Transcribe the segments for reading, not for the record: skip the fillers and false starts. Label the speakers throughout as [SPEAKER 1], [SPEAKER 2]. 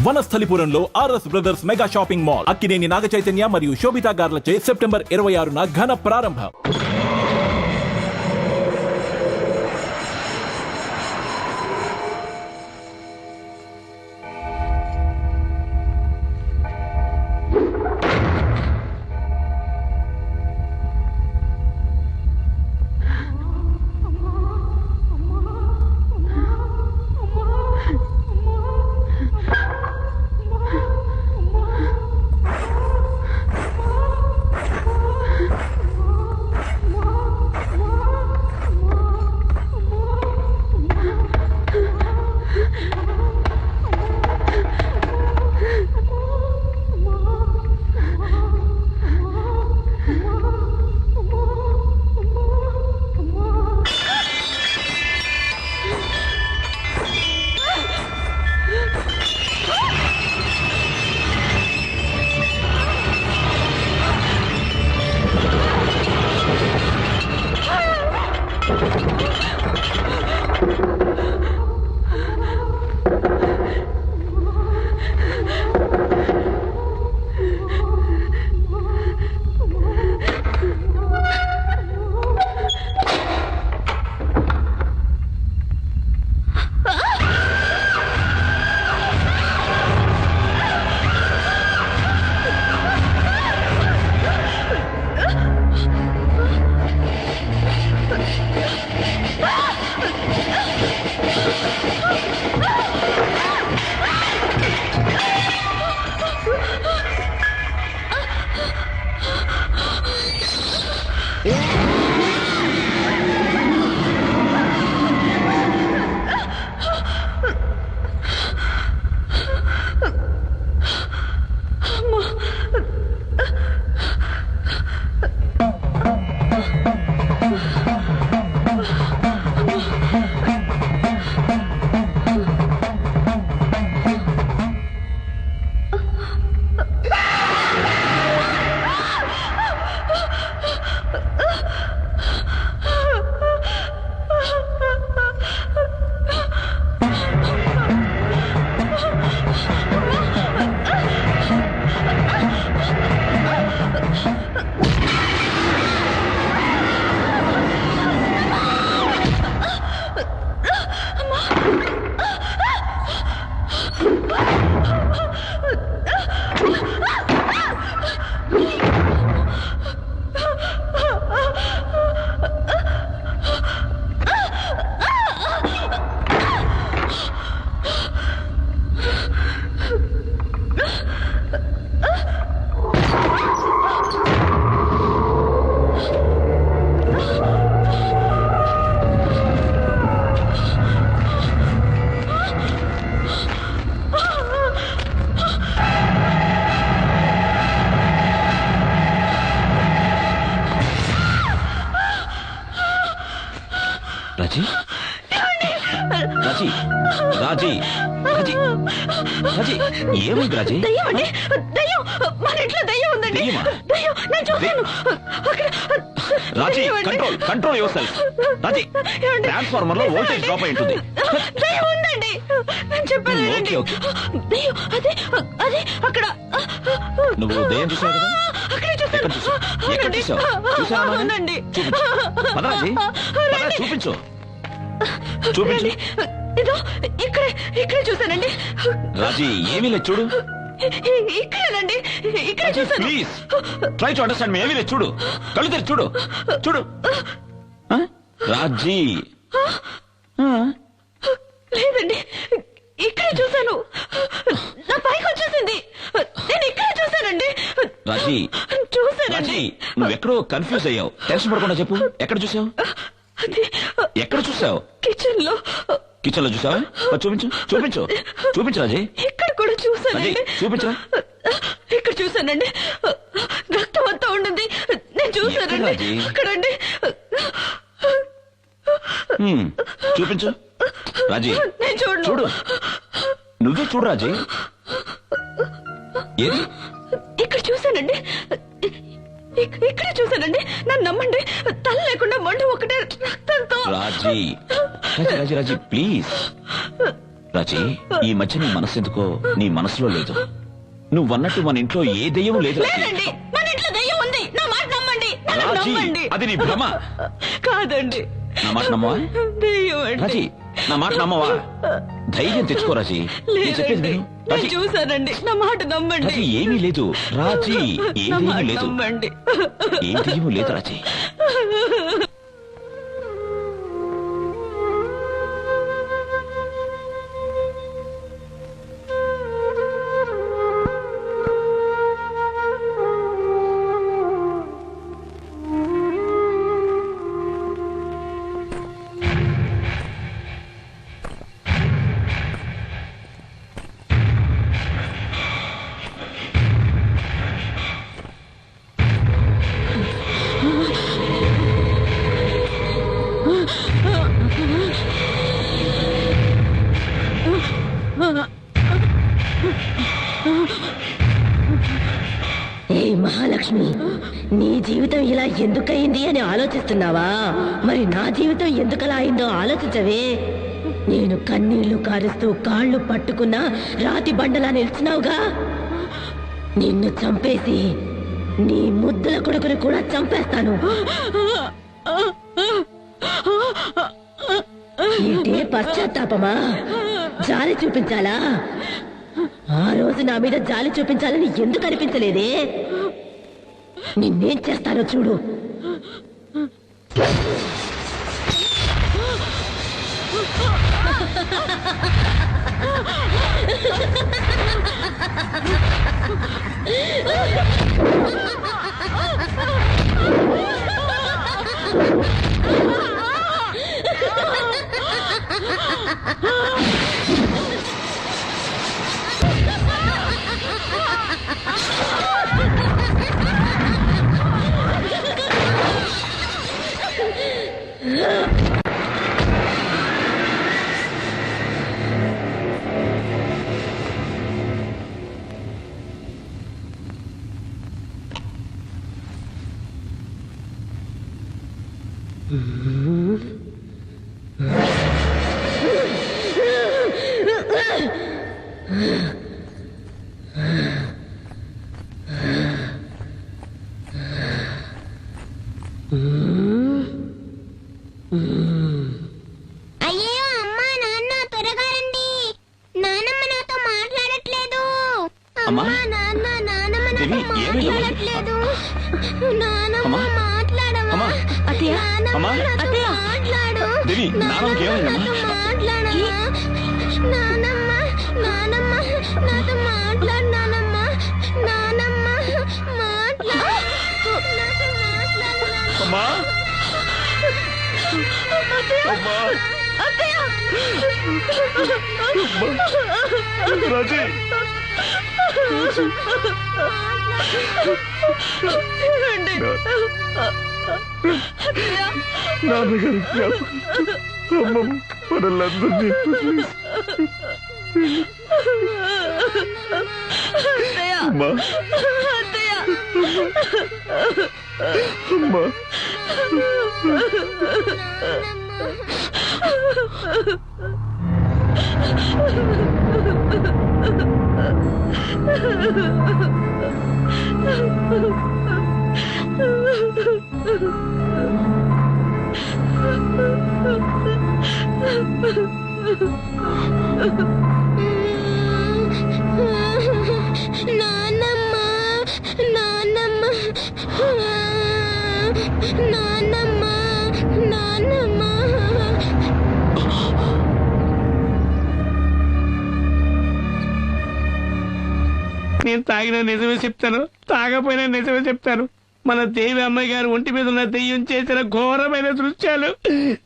[SPEAKER 1] వనస్థలిపురంలో RS brothers mega shopping mall Akkineni Naga Chaitanya మరియు Sobhita గార్లచే September 26న ఘన ప్రారంభం.
[SPEAKER 2] రాజీ రాజీ రాజీ రాజీ రాజీ ఏమైంది రాజీ?
[SPEAKER 3] మన ఇంట్లో దయ్యం ఉందండి.
[SPEAKER 2] Raji control control yourself. Raji transformer లో వోల్టేజ్ డ్రాప్ అయి ఉంటుంది.
[SPEAKER 3] దయ్యం ఉందండి నేను చెప్పాను. దయ్యం అదే అదే అక్కడ.
[SPEAKER 2] నువ్వు దయ్యం చూసావు కదా? ఎక్కడ చూసావు? ఎక్కడ చూసావు? చూసావా? చూపించు చూపించు.
[SPEAKER 3] ఇదో ఇక్కడే ఇక్కడే చూసానండి.
[SPEAKER 2] రాజీ ఏమీ లేదు చూడు.
[SPEAKER 3] ఇక్కడేనండి ఇక్కడ చూసాను.
[SPEAKER 2] Please try to understand. ఏమీ లేదు చూడు. కళ్ళు తెరిచి చూడు చూడు. రాజీ
[SPEAKER 3] లేదండి ఇక్కడే చూసాను. నా పైకి వచ్చేసింది. నేను ఇక్కడే చూసానండి.
[SPEAKER 2] రాజీ
[SPEAKER 3] చూసానండి.
[SPEAKER 2] నువ్వు ఎక్కడో కన్ఫ్యూజ్ అయ్యావు. టెన్షన్ పడకుండా చెప్పు. ఎక్కడ చూసావు? ఎక్కడ చూసావు?
[SPEAKER 3] కిచెన్ లో.
[SPEAKER 2] కిచెన్ లో చూసావా? చూపించు చూపించు చూపించు రాజీ.
[SPEAKER 3] ఇక్కడ కూడా చూసానండి.
[SPEAKER 2] చూపించరా?
[SPEAKER 3] ఇక్కడ చూసానండి. రక్తం అంతా ఉండింది. నేను చూసానండి. అక్కడండి.
[SPEAKER 2] చూపించు రాజీ.
[SPEAKER 3] నేను
[SPEAKER 2] చూడు. నువ్వే చూడు రాజీ. ఏది?
[SPEAKER 3] ఇక్కడ చూసానండి. ఇక్కడే చూసానండి. నన్ను నమ్మండి. తల లేకుండా మండు ఒకటే రక్తంతో.
[SPEAKER 2] రాజీ రాజీ రాజీ ప్లీజ్. రాజీ, ఈ మధ్య నీ మనసు ఎందుకో నీ మనసులో లేదు. నువ్వన్నట్టు మన ఇంట్లో ఏ దెయ్యం లేదు రాజీ.
[SPEAKER 3] లేదండి, మన ఇంట్లో దయ్యం ఉంది. నా మాట నమ్మండి, నన్ను
[SPEAKER 2] రాజీ,
[SPEAKER 3] నమ్మండి.
[SPEAKER 2] అది నీ భ్రమ.
[SPEAKER 3] కాదండి,
[SPEAKER 2] నా మాట నమ్మవా?
[SPEAKER 3] దయ్యం అండి.
[SPEAKER 2] రాజీ, నా మాట నమ్మవా? ధైర్యం తెచ్చుకో రాజీ. నేను చెప్పేది
[SPEAKER 3] లేదండి,
[SPEAKER 2] విను.
[SPEAKER 3] నేను
[SPEAKER 2] రాజీ,
[SPEAKER 3] చూసానండి. నా మాట నమ్మండి.
[SPEAKER 2] రాజీ, ఏమీ లేదు రాజీ, ఏ
[SPEAKER 3] నా
[SPEAKER 2] దెయ్యం
[SPEAKER 3] మాట
[SPEAKER 2] లేదు.
[SPEAKER 3] నమ్మండి.
[SPEAKER 2] ఏ దెయ్యం లేదు రాజీ.
[SPEAKER 4] ఏ మహాలక్ష్మి, నీ జీవితం ఇలా ఎందుకయింది అని ఆలోచిస్తున్నావా? మరి నా జీవితం ఎందుకలా అయిందో ఆలోచించవే. నేను కన్నీళ్లు కారుస్తూ కాళ్ళు పట్టుకున్న రాతి బండలా నిలిచినావుగా. నిన్ను చంపేసి నీ ముద్దుల కొడుకుని కూడా చంపేస్తాను. ఏంటే పశ్చాత్తాపమా? జాలి చూపించాలా? ఆ రోజు నా మీద జాలి చూపించాలని ఎందుకు అనిపించలేదే? నిన్నేం చేస్తానో చూడు.
[SPEAKER 5] అయ్యో అమ్మా నాన్న త్వరగా రండి. నానమ్మ నాతో మాట్లాడట్లేదు.
[SPEAKER 2] అమ్మా?
[SPEAKER 5] అమ్మా నాన్న నానమ్మ నాతో
[SPEAKER 2] దేవి, ఏమైంది అమ్మా?
[SPEAKER 5] మాట్లాడట్లేదు. నానమ్మ
[SPEAKER 2] అమ్మా?
[SPEAKER 5] మాట్లాడవా?
[SPEAKER 2] అమ్మా?
[SPEAKER 3] అత్తయ్య,
[SPEAKER 5] నానమ్మ
[SPEAKER 2] అమ్మా?
[SPEAKER 5] నాతో
[SPEAKER 3] అత్తయ్య.
[SPEAKER 5] మాట్లాడు.
[SPEAKER 2] దేవి, నానమ్మకి ఏమైందమ్మా?
[SPEAKER 5] నాతో మాట్లాడవా? నానమ్మ నానమ్మ నాతో మాట్లాడు. నానమ్మ నానమ్మ మాట్లాడు. నాతో మాట్లాడు.
[SPEAKER 2] అమ్మా, అమ్మా, రాజీ, నాన్నగారి జ్ఞాపకం అమ్మమ్మ మనల్లందరినీ అమ్మా, అమ్మా,
[SPEAKER 5] నానమ్మ నానమ్మ నానమ్మ నానమ్మ
[SPEAKER 6] నేను తాగిన నిజమే చెప్తాను, తాగపోయినా నిజమే చెప్తాను. మన దేవి అమ్మాయి గారు ఒంటి మీద ఉన్న దెయ్యం చేసిన ఘోరమైన దృశ్యాలు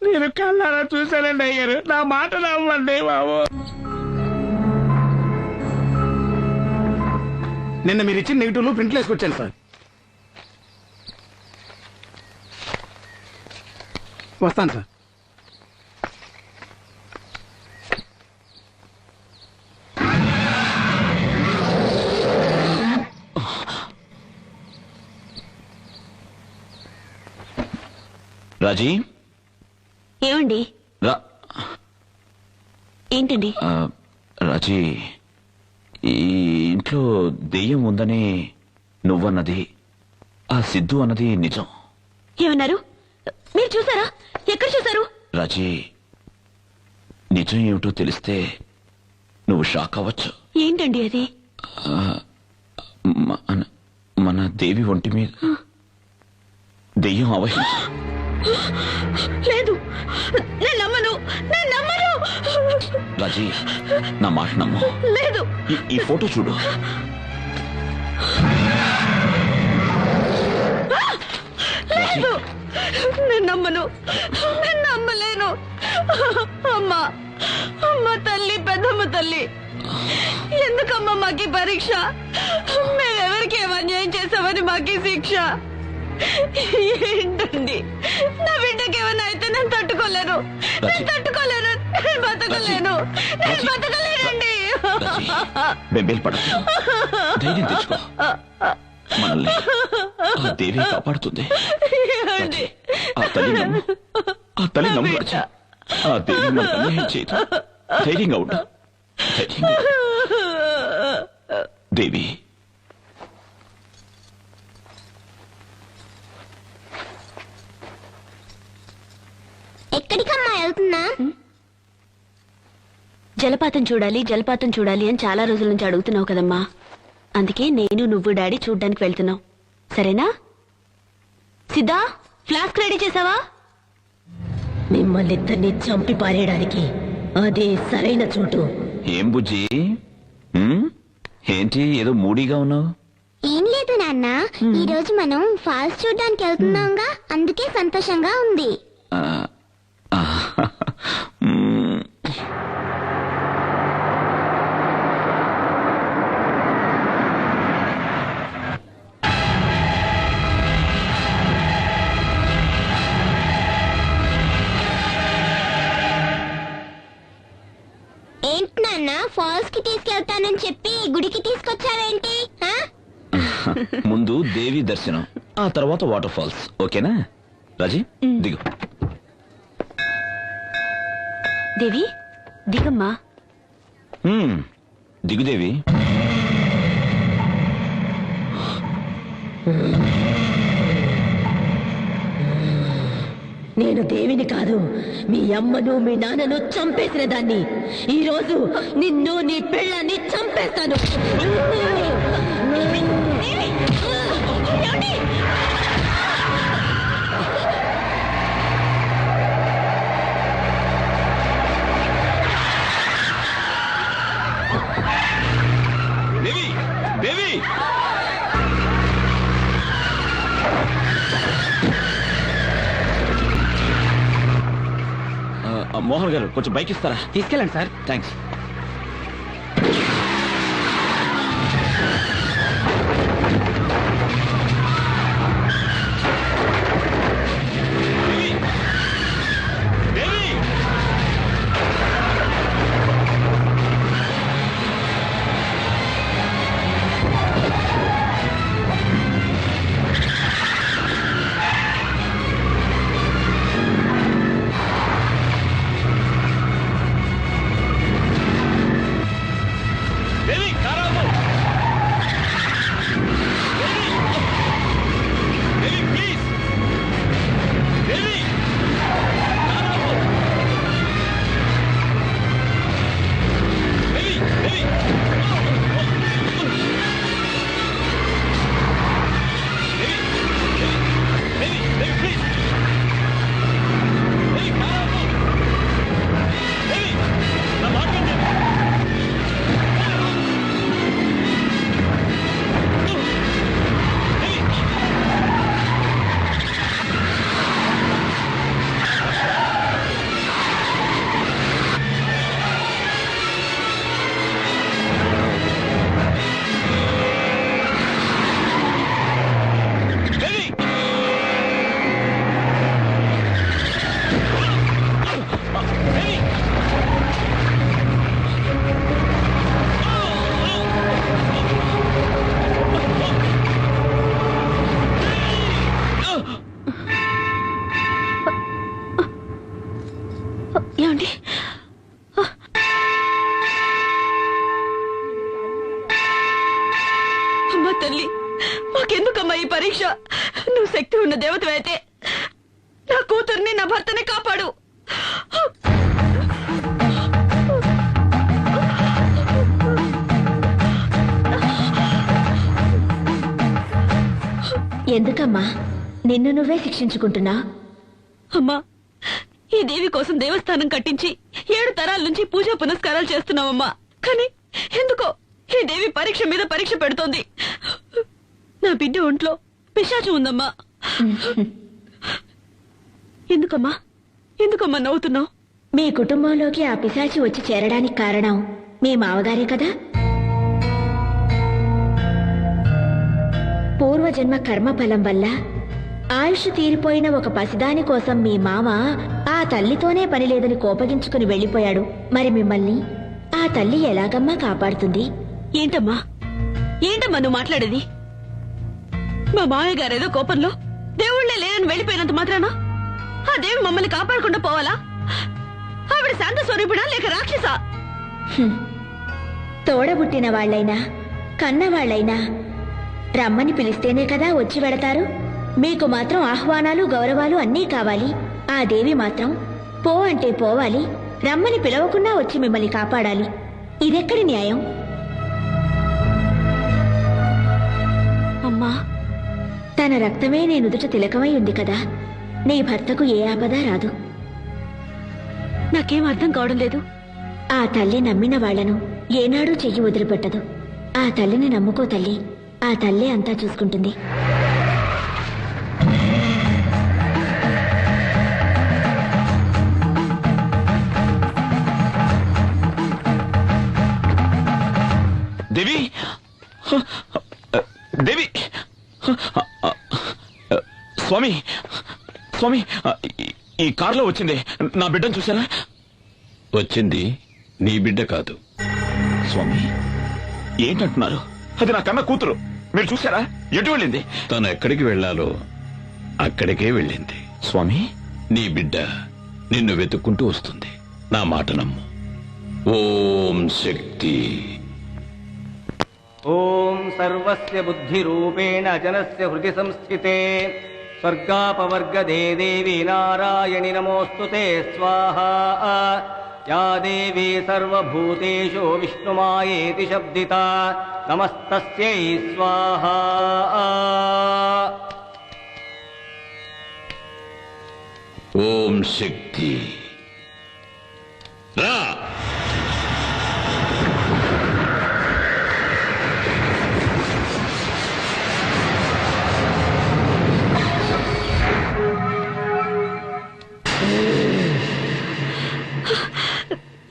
[SPEAKER 6] నేను కళ్ళారా చూశానండి అయ్యారు. నా మాట నమ్మండి బాబు. నిన్న మీరు ఇచ్చిన నెగిటివ్లు ప్రింట్లు వేసుకొచ్చాను సార్. వస్తాను సార్.
[SPEAKER 2] రాజీ,
[SPEAKER 3] ఏమండి?
[SPEAKER 2] రా.
[SPEAKER 3] ఏంటండి?
[SPEAKER 2] రాజీ, ఈ ఇంట్లో దెయ్యం ఉందని నువ్వన్నది, ఆ సిద్ధు అన్నది నిజం.
[SPEAKER 3] ఏమన్నారు? మీరు చూసారా? ఎక్కడ చూసారు?
[SPEAKER 2] రాజీ, నిజం ఏమిటో తెలిస్తే నువ్వు షాక్ అవ్వచ్చు.
[SPEAKER 3] ఏంటండి అది?
[SPEAKER 2] మన దేవి ఒంటి మీద దెయ్యం అవహించి.
[SPEAKER 3] లేదు, నేను నమ్మను.
[SPEAKER 2] రాజీ, నా మాట నమ్ము.
[SPEAKER 3] లేదు.
[SPEAKER 2] ఈ ఫోటో చూడు.
[SPEAKER 3] లేదు, నేను నమ్మలేను. అమ్మా, తల్లి, పెద్దమ్మ తల్లి, ఎందుకమ్మా మాకి పరీక్ష? మేమెవరికి ఏమన్యాయం చేసామని మాకి శిక్ష? ఏంటండి, నా బిడ్డకి ఏమైనా అయితే నేను తట్టుకోలేను. బతకలేనండి.
[SPEAKER 2] బెంబేలు పడకు, ధైర్యం తెచ్చుకో. మనల్ని ఆ దేవి కాపాడుతుంది. ఆ తల్లి నమ్ము రాజీ. ఆ దేవి మనకు అన్యాయం చేయదు. ధైర్యంగా ఉండు. దేవి,
[SPEAKER 5] ఎక్కడికమ్మా వెళ్తున్నా?
[SPEAKER 3] జలపాతం చూడాలి అని చాలా రోజుల నుంచి అడుగుతున్నావు కదమ్మా. అందుకే నేను, నువ్వు, డాడీ చూడ్డానికి వెళ్తున్నాం. సరేనా? సిద్ధా, ఫ్లాస్క్ రెడీ చేసావా?
[SPEAKER 4] మిమ్మల్ని ఇద్దరిని చంపి పారేయడానికి అదే సరైన చోటు.
[SPEAKER 2] ఏం బుజ్జి, ఏంటి ఏదో మూడీగా ఉన్నావు?
[SPEAKER 5] ఏం లేదు నాన్న, ఈ రోజు మనం ఫాల్స్ చూడడానికి వెళ్తున్నాంగా, అందుకే సంతోషంగా ఉంది. ఏంటి నాన్న, ఫాల్స్ కి తీసుకెళ్తానని చెప్పి గుడికి తీసుకొచ్చావేంటి?
[SPEAKER 2] ముందు దేవి దర్శనం, ఆ తర్వాత వాటర్ ఫాల్స్. ఓకేనా రాజీ? దిగు.
[SPEAKER 3] దేవి, దిగమ్మా.
[SPEAKER 2] దిగుదేవి.
[SPEAKER 4] నేను దేవిని కాదు, మీ అమ్మను మీ నాన్నను చంపేసిన దాన్ని. ఈ రోజు నిన్ను, నీ పెళ్ళాన్ని చంపేస్తాను.
[SPEAKER 2] దేవి, దేవి. మోహన్ గారు, కొంచెం బైక్ ఇస్తారా?
[SPEAKER 6] తీసుకెళ్ళండి సార్.
[SPEAKER 2] థ్యాంక్స్.
[SPEAKER 3] తల్లి, మాకెందుకమ్మా ఈ పరీక్ష? నువ్వు శక్తి ఉన్న దేవతవైతే నా కూతుర్ని, నా భర్తని కాపాడు.
[SPEAKER 4] ఎందుకమ్మా నిన్ను నువ్వే శిక్షించుకుంటున్నా?
[SPEAKER 3] అమ్మా, ఈ దేవి కోసం దేవస్థానం కట్టించి 7 తరాల నుంచి పూజా పునస్కారాలు చేస్తున్నావమ్మా. కానీ ఎందుకో ఈ దేవి పరీక్ష మీద పరీక్ష పెడుతోంది. నా బిడ్డ ఒంట్లో పిశాచం ఉందమ్మా. ఎందుకమ్మా ఎందుకమ్మా నవ్వుతున్నావు?
[SPEAKER 4] మీ కుటుంబంలోకి ఆ పిశాచి వచ్చి చేరడానికి కారణం మీ మావగారే కదా? పూర్వజన్మ కర్మఫలం వల్ల ఆయుష్ తీరిపోయిన ఒక పసిదాని కోసం మీ మామ ఆ తల్లితోనే పని లేదని కోపగించుకుని వెళ్లిపోయాడు. మరి మిమ్మల్ని ఆ తల్లి ఎలాగమ్మా కాపాడుతుంది?
[SPEAKER 3] ఏంటమ్మా నువ్వు మాట్లాడేది? మా మామయ్య గారేదో కోపంలో దేవుళ్లే లేరని వెళ్లిపోయినంత మాత్రాన ఆ దేవి మమ్మల్ని కాపాడకుండా పోవాలా? ఆవిడ శాంత స్వరూపిడా లేక రాక్షసా?
[SPEAKER 4] తోడబుట్టిన వాళ్లైనా కన్నవాళ్లైనా రమ్మని పిలిస్తేనే కదా వచ్చి వెడతారు. మీకు మాత్రం ఆహ్వానాలు గౌరవాలు అన్నీ కావాలి. ఆ దేవి మాత్రం పో అంటే పోవాలి, రమ్మని పిలవకుండా వచ్చి మిమ్మల్ని కాపాడాలి. ఇదెక్కడి న్యాయం?
[SPEAKER 3] అమ్మా,
[SPEAKER 4] తన రక్తమే నీ నుదుట తిలకమై ఉంది కదా, నీ భర్తకు ఏ ఆపద రాదు.
[SPEAKER 3] నాకేం అర్థం కావడం లేదు.
[SPEAKER 4] ఆ తల్లి నమ్మిన వాళ్లను ఏనాడూ చెయ్యి వదిలిపెట్టదు. ఆ తల్లిని నమ్ముకో తల్లి, ఆ తల్లే అంతా చూసుకుంటుంది.
[SPEAKER 2] దేవి దేవి స్వామి స్వామి, ఈ కారులో వచ్చింది నా బిడ్డను చూసారా?
[SPEAKER 7] వచ్చింది నీ బిడ్డ కాదు.
[SPEAKER 2] స్వామి ఏంటంటున్నారు? అది నా కన్న కూతురు. మీరు చూసారా? ఎటు వెళ్ళింది?
[SPEAKER 7] తను ఎక్కడికి వెళ్ళాలో అక్కడికే వెళ్ళింది.
[SPEAKER 2] స్వామి,
[SPEAKER 7] నీ బిడ్డ నిన్ను వెతుక్కుంటూ వస్తుంది. నా మాట నమ్ము. ఓం శక్తి.
[SPEAKER 6] ఓం సర్వస్య బుద్ధిరూపేణ జనస్య హృది సంస్థితే స్వర్గాపవర్గదే దేవి నారాయణి నమోస్తుతే స్వాహా. యా దేవీ సర్వభూతేషు విష్ణుమాయేతి శబ్దితా నమస్తస్యై స్వాహా.
[SPEAKER 7] ఓం శక్తి. రా.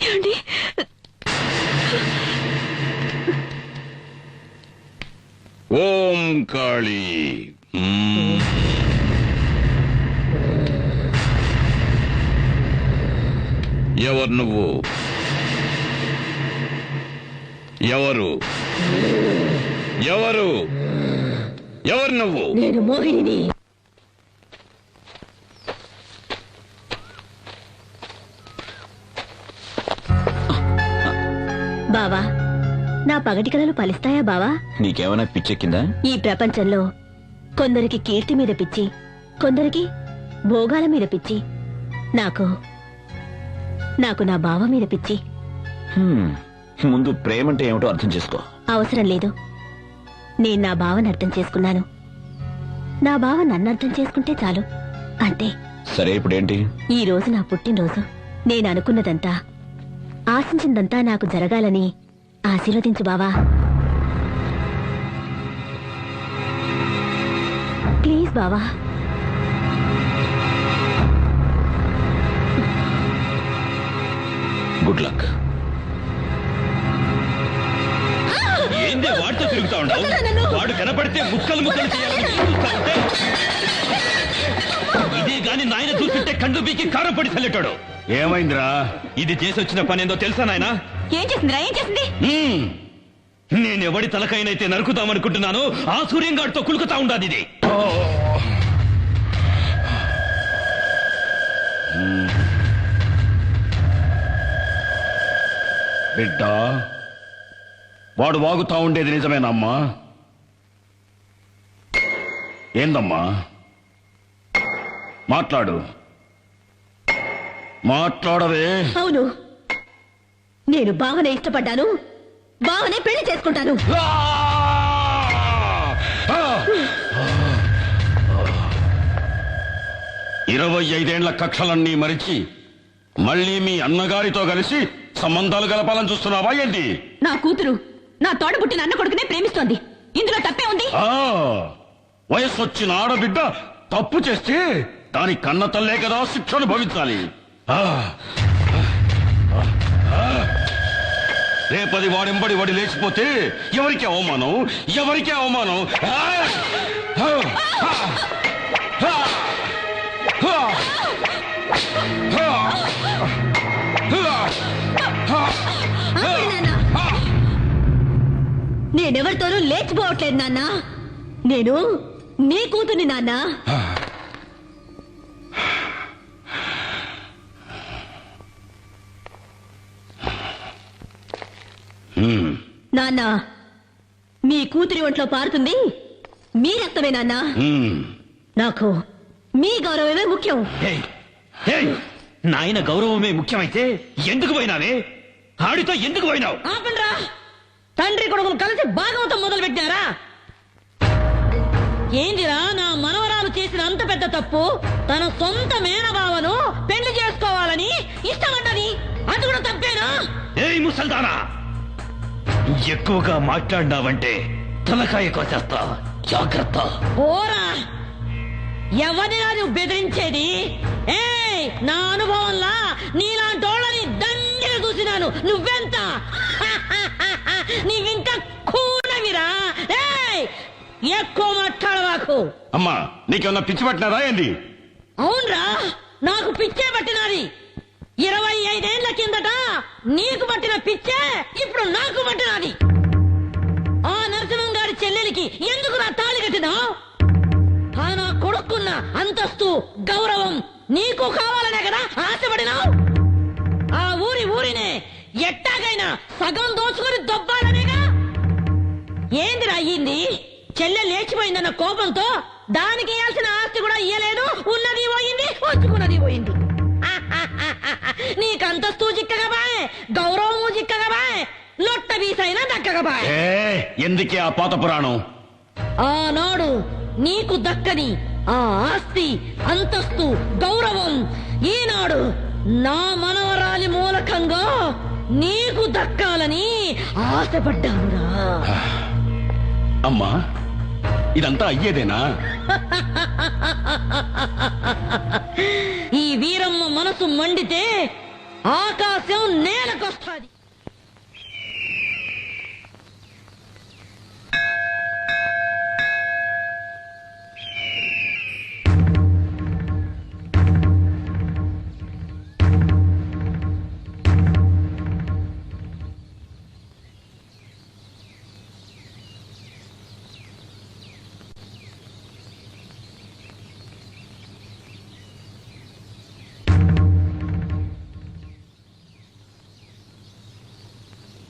[SPEAKER 3] ఏమండి?
[SPEAKER 7] ఓం కాళీ. ఎవరు నువ్వు? ఎవరు ఎవరు ఎవరు నువ్వు?
[SPEAKER 4] నేను మోహిని. బావా, నా పగటి కలలు ఫలిస్తాయా బావా?
[SPEAKER 2] నీకేమైనా పిచ్చెక్కిందా?
[SPEAKER 4] ఈ ప్రపంచంలో కొందరికి కీర్తి మీద పిచ్చి, కొందరికి భోగాల మీద పిచ్చి, నాకు నా బావ మీద పిచ్చి.
[SPEAKER 2] ముందు ప్రేమంటే ఏమిటో అర్థం చేసుకో.
[SPEAKER 4] అవసరం లేదు. నేను నా బావని అర్థం చేసుకున్నాను. నా బావ నన్ను అర్థం చేసుకుంటే చాలు. అంతే.
[SPEAKER 2] సరే, ఇప్పుడేంటి?
[SPEAKER 4] ఈ రోజు నా పుట్టినరోజు. నేను అనుకున్నదంతా, ఆశించిందంతా నాకు జరగాలని ఆశీర్వదించు బావా. ప్లీజ్ బావా.
[SPEAKER 2] Good luck.
[SPEAKER 7] ఏందే వాడితో తిరుగుతా ఉండవు? వాడు కనపడితే ముక్కలు ముక్కలు చేయాలని చూస్తా ఉంటే ఇదే గాని నాయన చూస్తుంటే కండు బీకి కారం పడి చల్లెట్టాడు. ఏమైందిరా? ఇది చేసి వచ్చిన పని ఏందో తెలుసా నాయన?
[SPEAKER 3] ఏం చేసిందిరా? ఏం చేసింది?
[SPEAKER 7] నేనెవడి తలకైనైతే నరుకుతామనుకుంటున్నాను ఆ సూర్యంగాడితో కులుకుతా ఉండాది ఇది. బిడ్డ, వాడు వాగుతా ఉండేది నిజమేనమ్మా? ఏందమ్మా మాట్లాడు, మాట్లాడవే.
[SPEAKER 3] అవును, నేను బావనే ఇష్టపడ్డాను, బావనే పెళ్లి చేసుకుంటాను.
[SPEAKER 7] 25 కక్షలన్నీ మరిచి మళ్ళీ మీ అన్నగారితో కలిసి సంబంధాలు కలపాలని చూస్తున్నావా ఏంటి?
[SPEAKER 3] నా కూతురు నా తోడబుట్టిన అన్న కొడుకునే ప్రేమిస్తోంది, ఇందులో తప్పే ఉంది?
[SPEAKER 7] వయస్సు వచ్చిన ఆడబిడ్డ తప్పు చేస్తే దాని కన్న తల్లే కదా శిక్ష అనుభవించాలి. రేపది వాడెంబడి వాడి లేచిపోతే ఎవరికి అవమానం, ఎవరికి అవమానం?
[SPEAKER 3] నేనెవరితోనూ లేచిపోవట్లేదు నాన్న, నేను నీ కూతుర్ని నాన్న. నాన్న, మీ కూతురి ఒంట్లో పారుతుంది మీ రక్తమే నాన్న. నాకు మీ గౌరవమే ముఖ్యం.
[SPEAKER 2] నాయన గౌరవమే ముఖ్యమైతే ఎందుకు పోయినావే? ఆడితో ఎందుకు పోయినావు?
[SPEAKER 3] ఆపండ్రా, తండ్రి కొడుకులు కలిసి భాగవతం మొదలు పెట్టారా? ఏందిరా నా మనవరాలు చేసిన అంత పెద్ద తప్పు? తన సొంత మేనబావను పెళ్లి చేసుకోవాలని ఇష్టపడ్డది, అది కూడా తప్పేనా?
[SPEAKER 2] ఏయ్ ముసల్దానా, ఎక్కువగా మాట్లాడినావంటే తలకాయ కోసేస్తా, జాగ్రత్త.
[SPEAKER 3] ఓరా, ఎవరినా నువ్వు బెదిరించేది? ఏయ్, నా అనుభవంలా నీలాంటోళ్ళని దండిగా చూసినాను. నువ్వెంత? నీవింకా కూనవిరా. ఏయ్, ఎక్కువ మాట్లాడవాకు.
[SPEAKER 7] అమ్మా, నీకేమన్నా పిచ్చి పట్టినారా ఏంది?
[SPEAKER 3] అవునరా, నాకు పిచ్చే పట్టినది. 25 ఏళ్ల కిందట నీకు పట్టిన పిచ్చే ఇప్పుడు నాకు పట్టినది. ఆ నరసింహం గారి చెల్లెలికి ఎందుకు నా తాళి కట్టినావు? ఆ నా కొడుకున్న అంతస్తు గౌరవం నీకు కావాలనే కదా ఆశపడినావు? ఆ ఊరినే ఎట్టాగైనా సగం దోచుకుని దొబ్బాలనేగా. ఏందిరా అయ్యింది? చెల్లె లేచిపోయిందన్న కోపంతో దానికి ఇయ్యాల్సిన ఆస్తి కూడా ఇయ్యలేదు. ఉన్నది పోయింది, వచ్చుకున్నది పోయింది. నీకు అంతస్తు చిక్కగా బాయ్, గౌరవము చిక్కగా బాయ్, లొట్ట బీసైనా దక్కగా బాయ్.
[SPEAKER 7] ఎందుకే ఆ పాత పురాణం?
[SPEAKER 3] ఆనాడు నీకు దక్కని ఆ ఆస్తి, అంతస్తు, గౌరవం ఈనాడు నా మనవరాలి మూలకంగా నీకు దక్కాలని ఆశపడ్డానురా.
[SPEAKER 7] అమ్మా, ఇదంతా అయ్యేదేనా?
[SPEAKER 3] ఈ వీరమ్మ మనసు మండితే ఆకాశం నేలకొస్తాది.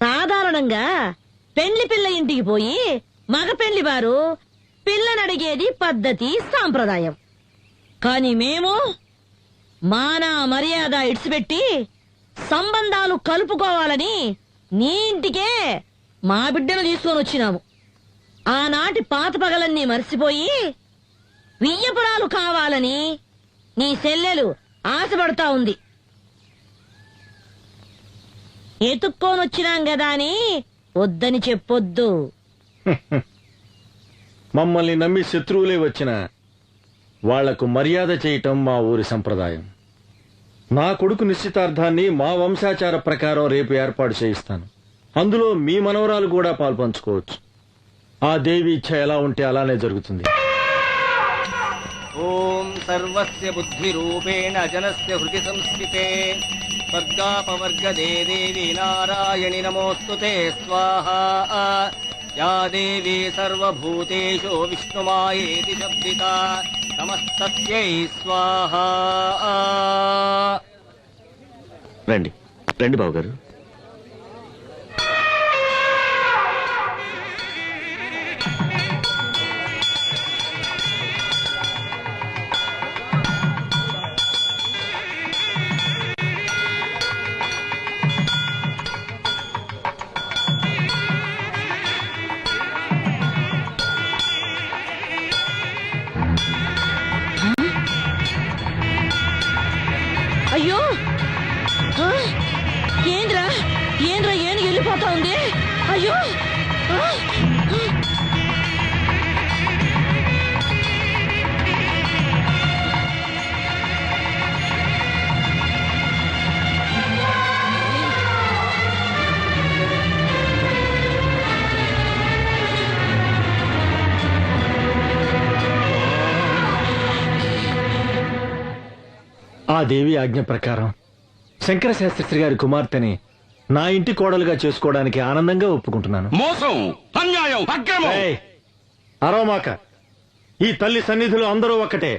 [SPEAKER 3] సాధారణంగా పెళ్లి పిల్ల ఇంటికి పోయి మగ పెళ్లి వారు పిల్లనడిగేది పద్ధతి, సాంప్రదాయం. కాని మేము మాన మర్యాద ఇడిచిపెట్టి సంబంధాలు కలుపుకోవాలని నీ ఇంటికే మా బిడ్డను తీసుకొని వచ్చినాము. ఆనాటి పాత పగలన్నీ మర్చిపోయి వియ్యపురాలు కావాలని నీ చెల్లెలు ఆశపడతా ఉంది. ఎత్తుక్కోనొచ్చినాం గదా అని వద్దని చెప్పొద్దు.
[SPEAKER 8] మమ్మల్ని నమ్మి శత్రువులే వచ్చిన వాళ్లకు మర్యాద చేయటం మా ఊరి సంప్రదాయం. నా కొడుకు నిశ్చితార్థాన్ని మా వంశాచార ప్రకారం రేపు ఏర్పాటు చేయిస్తాను. అందులో మీ మనవరాలు కూడా పాల్పంచుకోవచ్చు. ఆ దేవి ఇచ్ఛ ఎలా ఉంటే అలానే జరుగుతుంది.
[SPEAKER 6] ఓం సర్వస్య బుద్ధి రూపేణ జనస్య హృది సంస్థితే స్వర్గాపవర్గదే దేవి నారాయణి నమోస్తుతే స్వాహా. యా దేవీ సర్వభూతేషు విష్ణుమాయేతి శబ్దితా నమస్తస్యై స్వాహా.
[SPEAKER 2] రండి రండి బాబు గారు.
[SPEAKER 8] దేవి ఆజ్ఞ ప్రకారం శంకర శాస్త్రి గారి కుమార్తెని నా ఇంటి కోడలుగా చేసుకోవడానికి ఆనందంగా ఒప్పుకుంటున్నాను.
[SPEAKER 7] మోసం, అన్యాయం, అక్రమం.
[SPEAKER 8] ఏయ్, అరవమాక. ఈ తల్లి సన్నిధిలో అందరూ ఒక్కటే.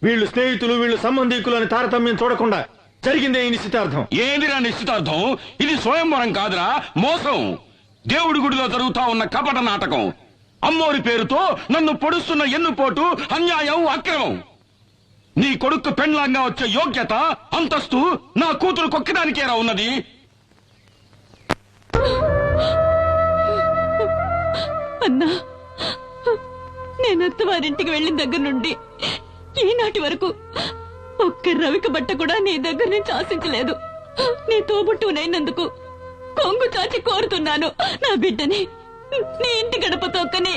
[SPEAKER 8] వీళ్ళు స్నేహితులు, వీళ్ళు సంబంధీకులు అని తారతమ్యం చూడకుండా జరిగిందే ఈ నిశ్చితార్థం.
[SPEAKER 7] ఏందిరా నిశ్చితార్థం? ఇది స్వయంవరం కాదురా, మోసం. దేవుడి గుడిలో జరుగుతా ఉన్న కపట నాటకం. అమ్మోరి పేరుతో నన్ను పొడుస్తున్న ఎన్నుపోటు, అన్యాయం, అక్రమం. నీ కొడుకు పెండ్లాంగా వచ్చే యోగ్యత, అంతస్తు నా కూతురు కొక్కడానికేరా ఉన్నది.
[SPEAKER 3] అన్నా, నేను అత్తవారింటికి వెళ్ళిన దగ్గర నుండి ఈనాటి వరకు ఒక్క రవిక బట్ట కూడా నీ దగ్గర నుంచి ఆశించలేదు. నీ తోబుట్టునైనందుకు కొంగు చాచి కోరుతున్నాను. నా బిడ్డని నీ ఇంటి గడప తొక్కని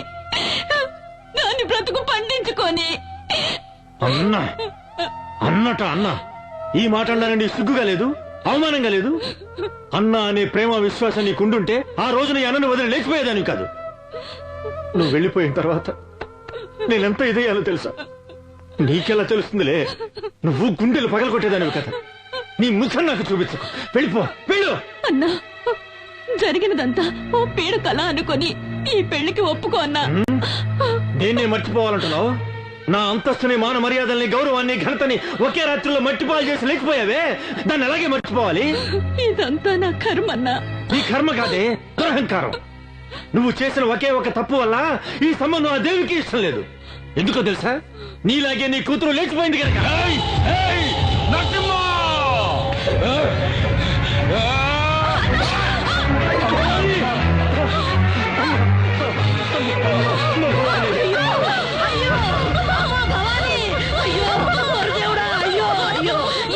[SPEAKER 3] దాని బ్రతుకు పండించుకొని.
[SPEAKER 8] అన్నా అన్న ఈ మాట అన్నానండి, సిగ్గుగా లేదు, అవమానంగా లేదు? అన్న అనే ప్రేమ విశ్వాసం నీకుండుంటే ఆ రోజున ఈ అన్నను వదిలి లేచిపోయేదాన్ని కాదు. నువ్వు వెళ్ళిపోయిన తర్వాత నేనెంత ఇదయ్యాలో తెలుసా? నీకెలా తెలుస్తుందిలే, నువ్వు గుండెలు పగలగొట్టేదానివి కదా. నీ ముఖం నాకు చూపించకు, వెళ్ళిపో, వెళ్ళు.
[SPEAKER 3] అన్నా, జరిగినదంతా ఓ పీడ కళ అనుకొని ఈ పెళ్లికి ఒప్పుకో అన్నా.
[SPEAKER 8] దేన్నే మర్చిపోవాలంటున్నావు? నా అంతస్తుని, మాన మర్యాదల్ని, గౌరవాన్ని, ఘనతని ఒకే రాత్రిలో మట్టిపాలు చేసి లేకపోయావే, దాన్ని అలాగే మర్చిపోవాలి.
[SPEAKER 3] ఇదంతా నా కర్మ అన్నా.
[SPEAKER 8] ఈ కర్మ కాదే, దురహంకారం. నువ్వు చేసిన ఒకే ఒక తప్పు వల్ల ఈ సంబంధం ఆ దేవికి ఇష్టం లేదు. ఎందుకో తెలుసా? నీలాగే నీ కూతురు లేచిపోయింది కనుక.
[SPEAKER 7] ఏయ్, ఏయ్, నరసింహ!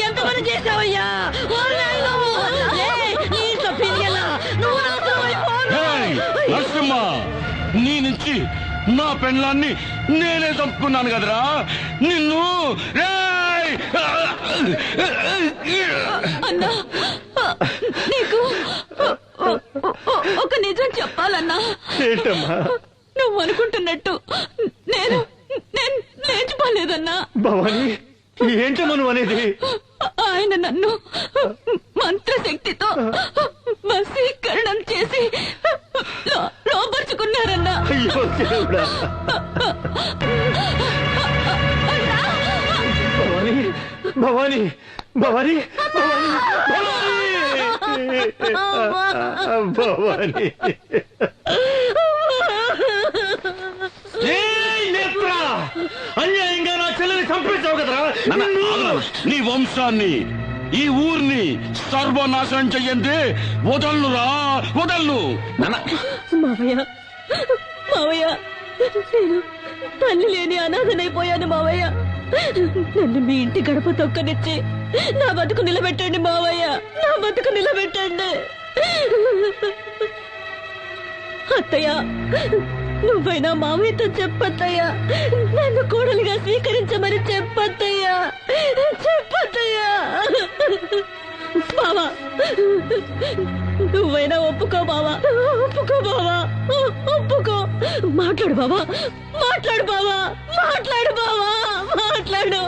[SPEAKER 3] ఎంతమంది చేసావయ్యా?
[SPEAKER 7] నరసింహ, నీ నుంచి నా పెళ్ళాన్ని నేనే చంపుకున్నాను కదరా నిన్ను.
[SPEAKER 3] అన్నా, నీకు ఒక నిజం చెప్పాలన్నా.
[SPEAKER 8] ఏంటమ్మా?
[SPEAKER 3] నువ్వు అనుకుంటున్నట్టు నేను నేను లేచిపోలేదన్నా.
[SPEAKER 8] భవాని, ఏంటమ్మా నువ్వు అనేది?
[SPEAKER 3] ఆయన నన్ను మంత్రశక్తితో వశీకరణం చేసి లోపరుచుకున్నారన్నా.
[SPEAKER 8] అయ్యో దేవుడా. భవాని, భవాని, భవాని, భవాని. అన్యాయంగా నా చెల్లెని చంపేశావు కదరా.
[SPEAKER 7] నీ వంశాన్ని, ఈ ఊరిని సర్వనాశనం చెయ్యండి. వదలురా, వదలను.
[SPEAKER 3] మావయ్య, మావయ్య, నేను తల్లి లేని అనాథనైపోయాను మావయ్య. నన్ను మీ ఇంటి గడప తొక్కనిచ్చి నా బతుకు నిలబెట్టండి మావయ్య, నా బతుకు నిలబెట్టండి. అత్తయ్య, నువ్వైనా మావయ్యతో చెప్పత్తయ్యా, నన్ను కోడలిగా స్వీకరించమని చెప్పత్తయ్యా, చెప్పత్తయ్యా. బావా, నువ్వైనా ఒప్పుకో బావా, ఒప్పుకో బావా, ఒప్పుకో. మాట్లాడు బావా, మాట్లాడు బావా, మాట్లాడు బావా, మాట్లాడు.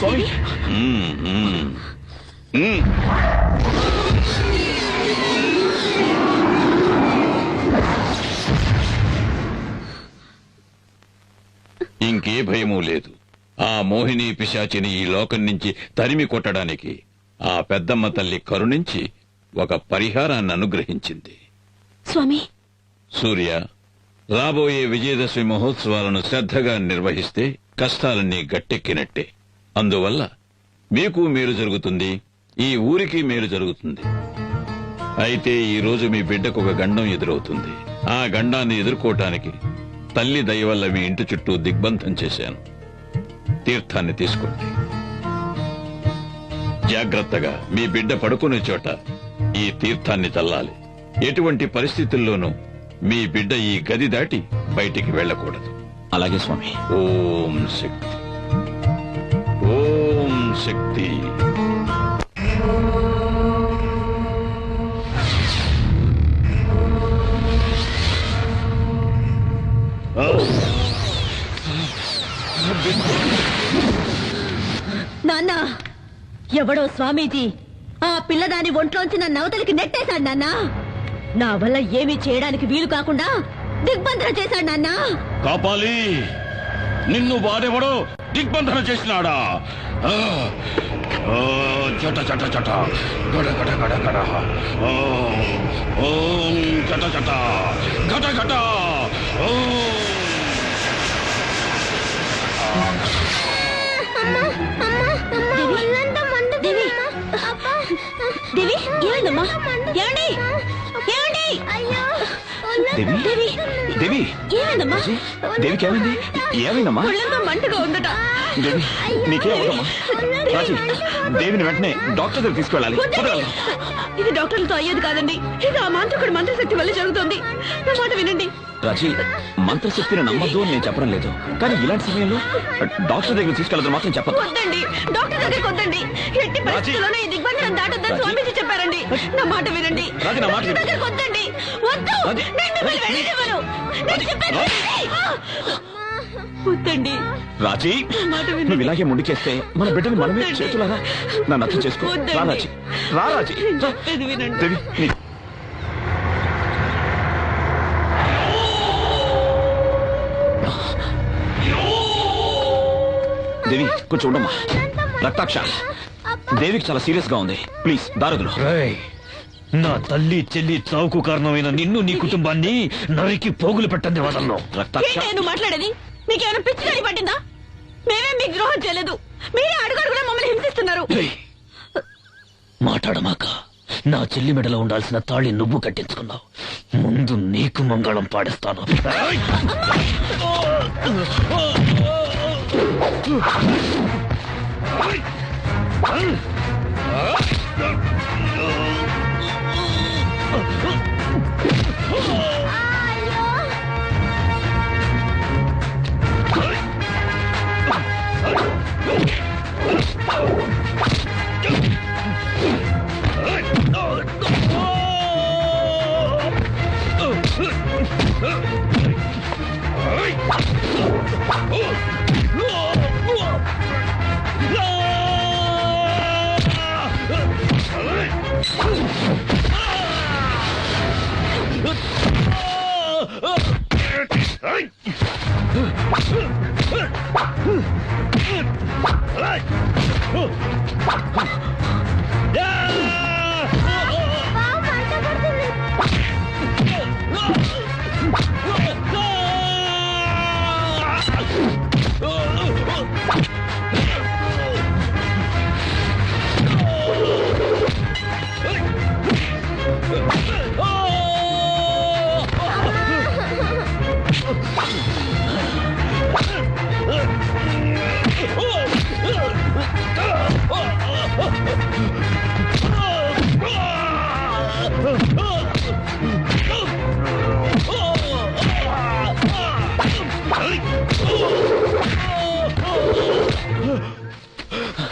[SPEAKER 8] స్వామి,
[SPEAKER 7] ఇంకే భయమూ లేదు. ఆ మోహిని పిశాచిని ఈ లోకం నుంచి తరిమి కొట్టడానికి ఆ పెద్దమ్మ తల్లి కరుణించి ఒక పరిహారాన్ని అనుగ్రహించింది.
[SPEAKER 3] స్వామి,
[SPEAKER 7] సూర్య, రాబోయే విజయదశమి మహోత్సవాలను శ్రద్ధగా నిర్వహిస్తే కష్టాలన్నీ గట్టెక్కినట్టే. అందువల్ల మీకు మేలు జరుగుతుంది, ఈ ఊరికి మేలు జరుగుతుంది. అయితే ఈ రోజు మీ బిడ్డకు ఒక గండం ఎదురవుతుంది.
[SPEAKER 9] ఆ గండాన్ని ఎదుర్కోవటానికి తల్లి దయ వల్ల మీ ఇంటి చుట్టూ దిగ్బంధం చేశాను. తీర్థాన్ని తీసుకోండి. జాగ్రత్తగా మీ బిడ్డ పడుకునే చోట ఈ తీర్థాన్ని చల్లాలి. ఎటువంటి పరిస్థితుల్లోనూ మీ బిడ్డ ఈ గది దాటి బయటికి వెళ్ళకూడదు.
[SPEAKER 2] అలాగే స్వామి.
[SPEAKER 9] ఓం శక్తి, ఓం శక్తి.
[SPEAKER 3] నాన్న, ఎవడో స్వామీజీ ఆ పిల్లదాని ఒంట్లోంచి నన్ను అవతలికి నెట్టేశాడు నాన్న. నా వల్ల ఏమీ చేయడానికి వీలు కాకుండా దిగ్బంధన చేశాడు నాన్న.
[SPEAKER 7] కాపాలి, నిన్ను వాడెవడో దిగ్బంధన చేసినాడా? ఆ, ఆ, చట చట చట గడ గడ గడ గడ. ఓం చట చట గట గట.
[SPEAKER 3] దేవి, దేవి, ఏమైందమ్మా? ఏమండి? ఏమండి?
[SPEAKER 2] దేవి,
[SPEAKER 3] దేవి,
[SPEAKER 2] దేవి,
[SPEAKER 3] ఏమైందమ్మా?
[SPEAKER 2] దేవికి ఏమైంది? ఏమైందమ్మా?
[SPEAKER 3] ఒళ్ళంతా మంటగా ఉందట.
[SPEAKER 2] దేవి, నీకే అవదమ్మా? రాజీ, దేవిని వెంటనే డాక్టర్ దగ్గర తీసుకెళ్ళాలి.
[SPEAKER 3] వద్దండి. ఇది డాక్టర్లతో అయ్యేది కాదండి. ఇది ఆ మాంత్రికుడి మంత్రశక్తి వల్ల జరుగుతుంది. నా మాట వినండి.
[SPEAKER 2] రాజీ, మంత్రశక్తిని నమ్మద్దు అని నేను చెప్పడం లేదు, కానీ ఇలాంటి సమయంలో డాక్టర్ దగ్గర తీసుకెళ్ళదు మాత్రం చెప్పదు.
[SPEAKER 3] వద్దండి, డాక్టర్ దగ్గరికి వద్దండి. ఎట్టి పరిస్థితుల్లోనూ ఈ దిగ్బంధనం దాటొద్దని స్వామీజీ చెప్పారండి. నా మాట వినండి.
[SPEAKER 2] రాజీ, నా మాట
[SPEAKER 3] డాక్టర్ దగ్గరికి వద్దండి. వద్దు,
[SPEAKER 2] రాజీ,
[SPEAKER 3] నేను మిమ్మల్ని వెళ్ళనివ్వను. నేను చెప్పేది వినండి. వద్దండి.
[SPEAKER 2] రాజీ,
[SPEAKER 3] మాట వినండి.
[SPEAKER 2] నువ్వు ఇలాగే ముందుకేస్తే మన బిడ్డని మనమే
[SPEAKER 3] వద్దండి.
[SPEAKER 2] చేతులారా నన్ను అర్థం చేసుకో.
[SPEAKER 3] వద్దండి.
[SPEAKER 2] రా రాజీ, రా రాజీ,
[SPEAKER 3] నేను
[SPEAKER 2] రా.
[SPEAKER 3] చెప్పేది వినండి.
[SPEAKER 2] దేవి, దేవి కొంచెం ఉండమ్మా. రక్తాక్ష, దేవికి చాలా సీరియస్ గా ఉంది. ప్లీజ్ దారదులు.
[SPEAKER 8] నా తల్లి చెల్లి చావుకు కారణమైన నిన్ను నీ కుటుంబాన్ని నరికి పోగులు పెట్టండి వదలను.
[SPEAKER 2] రక్తాక్ష,
[SPEAKER 3] ఏంటి నేను మాట్లాడేది? మీకేమైనా పిచ్చి గాని పట్టిందా? మేమే మీకు ద్రోహం చేయలేదు. మీరే అడుగడుగునా మమ్మల్ని హింసిస్తున్నారు.
[SPEAKER 8] మాట్లాడమాక. నా చెల్లి మెడలో ఉండాల్సిన తాళి నువ్వు కట్టించుకున్నావు. ముందు నీకు మంగళం పాడిస్తాను.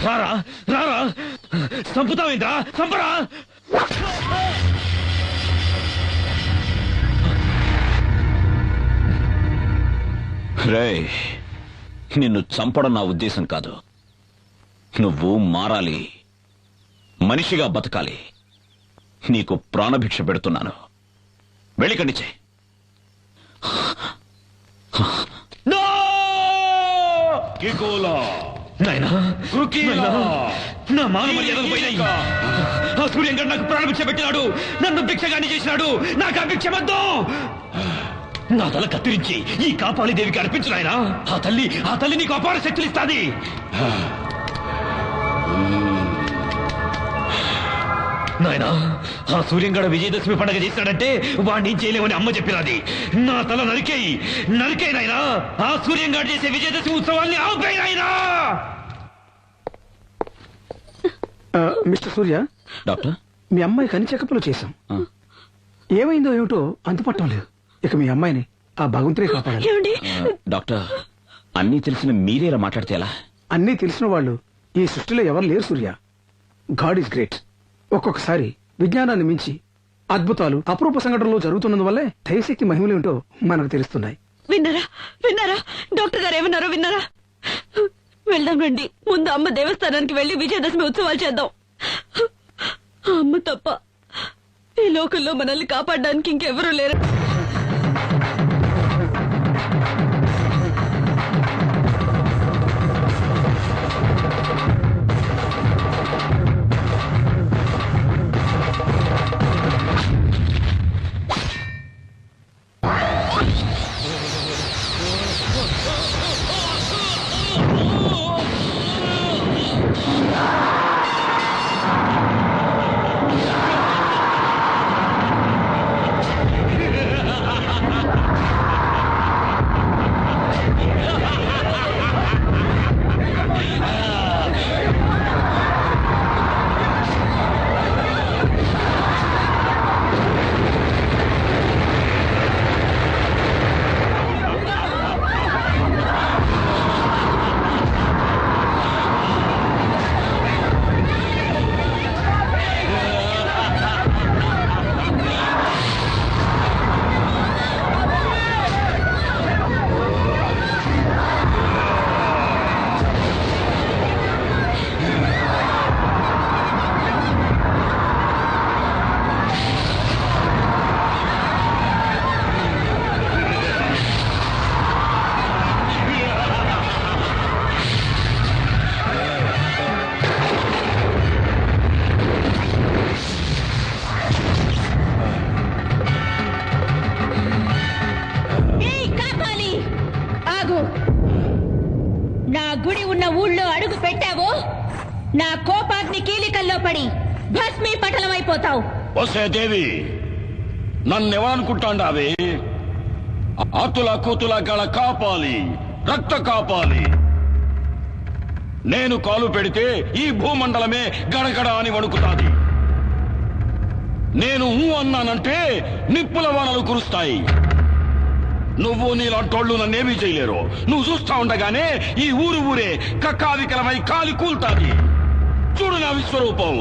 [SPEAKER 8] రారా రారా, చంపుతావేంద్రా, చంపరా.
[SPEAKER 2] రేయ్, నిన్ను చంపడం నా ఉద్దేశం కాదు. నువ్వు మారాలి, మనిషిగా బతకాలి. నీకు ప్రాణభిక్ష పెడుతున్నాను. వెళ్ళికండిచే.
[SPEAKER 8] నాయనా, నా మాన మర్యాదలు పోయినాయి. ఆ సూర్యంగడ్ నాకు ప్రాణభిక్ష పెట్టినాడు, నన్ను భిక్షగాన్ని చేసినాడు. నాకు ఆ భిక్ష వద్దు. నా తల కత్తిరించి ఈ కాపాళి దేవికి అర్పించు నాయనా. ఆ తల్లి నీకు అపార శక్తులు ఇస్తాది.
[SPEAKER 10] నాయనా ఆ సూర్యంగడ విజయదశమి పండుగ చేస్తాడంటే వాడిని చేయలేమని అమ్మ చెప్పినది. నా తల నరికేయి నాయనా. ఆ సూర్యంగడ చేసే విజయదశమి ఉత్సవాన్ని ఆపేయి నాయనా.
[SPEAKER 6] మిస్టర్ సూర్య,
[SPEAKER 2] డాక్టర్
[SPEAKER 6] మీ అమ్మాయికి అన్ని చెకప్లు చేశాం. ఏమైందో ఏమిటో అంతుపట్టం లేదు. ఇక మీ అమ్మాయిని ఆ భగవంతుడే కాపాడాలి.
[SPEAKER 3] ఏమండి
[SPEAKER 2] డాక్టర్ అన్నీ తెలిసిన మీరేలా మాట్లాడితే ఎలా?
[SPEAKER 6] అన్నీ తెలిసిన వాళ్ళు ఈ సృష్టిలో ఎవరు లేరు సూర్య. God is great. ఒక్కొక్కసారి విజ్ఞానాన్ని మించి అద్భుతాలు అపరూప సంఘటనలు జరుగుతున్నందువల్లే దైవశక్తి మహిమలేమిటో మనకు తెలుస్తున్నాయి.
[SPEAKER 3] విన్నారా డాక్టర్ గారు ఏమన్నారో విన్నారా? వెళ్దాం రండి. ముందు అమ్మ దేవస్థానానికి వెళ్లి విజయదశమి ఉత్సవాలు చేద్దాం. అమ్మ తప్ప ఈ లోకంలో మనల్ని కాపాడడానికి ఇంకెవరూ లేరు. నా గుడి ఉన్న ఊళ్ళో అడుగు పెట్టావో నా కోపాగ్ని కీలికల్లో పడి భస్మీ పటలమైపోతావు.
[SPEAKER 7] వసే దేవి, నన్నెవరనుకుంటాండావే? ఆతుల కూతుల గల కాపాలి, రక్త కాపాలి. నేను కాలు పెడితే ఈ భూమండలమే గడగడ అని వణుకుతాది. నేను అన్నానంటే నిప్పుల వానలు కురుస్తాయి. నువ్వు నీలాంటోళ్ళు నన్నేమీ చేయలేరు. నువ్వు చూస్తా ఉండగానే ఈ ఊరే కక్కావికలమై కాలి కూల్తాది. చూడు నా విశ్వరూపం.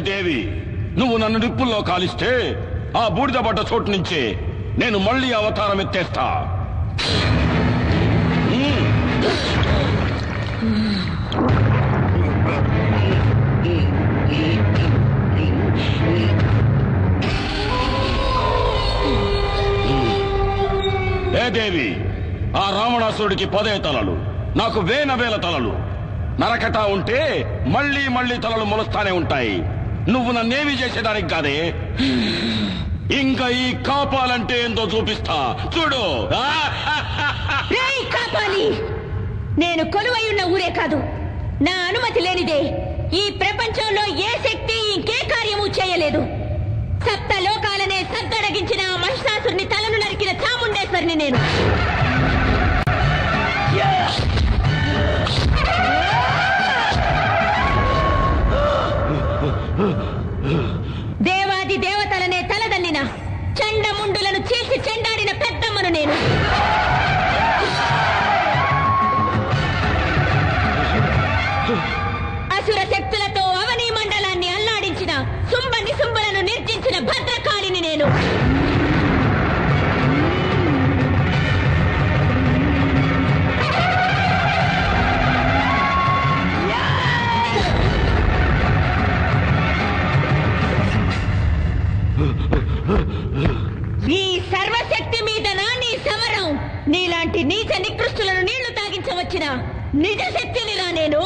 [SPEAKER 7] దేవి, నువ్వు నన్ను నిప్పుల్లో కాలిస్తే ఆ బూడిద పడ్డ చోటు నుంచే నేను మళ్ళీ అవతారం ఎత్తేస్తా. ఏ దేవి, ఆ రావణాసురుడికి 10 తలలు, నాకు వేల తలలు. నరకటా ఉంటే మళ్ళీ మళ్ళీ తలలు మొలుస్తానే ఉంటాయి. నువ్వు నన్నేమి చేసేదానికి కాదే. ఇంకా ఈ కాపాలంటే ఏందో చూపిస్తా, చూడు.
[SPEAKER 3] కాపాలి, నేను కొలువై ఉన్న ఊరే కాదు, నా అనుమతి లేనిదే ఈ ప్రపంచంలో ఏ శక్తి ఇంకే కార్యము చేయలేదు. 7 లోకాలనే సద్దడగించిన ఆ మహిషాసురుని తలను నరికిన చాముండేశ్వరిని నేను. దేవాది దేవతలనే తలదన్నిన చండముండులను చేసి చెండాడిన పెద్దమ్మను నేను. అసుర శక్తులతో అవనీ మండలాన్ని అల్లాడించిన సుంబలను నిర్జించిన భద్రకాళిని నేను. నిజ శక్తినిరా నేను.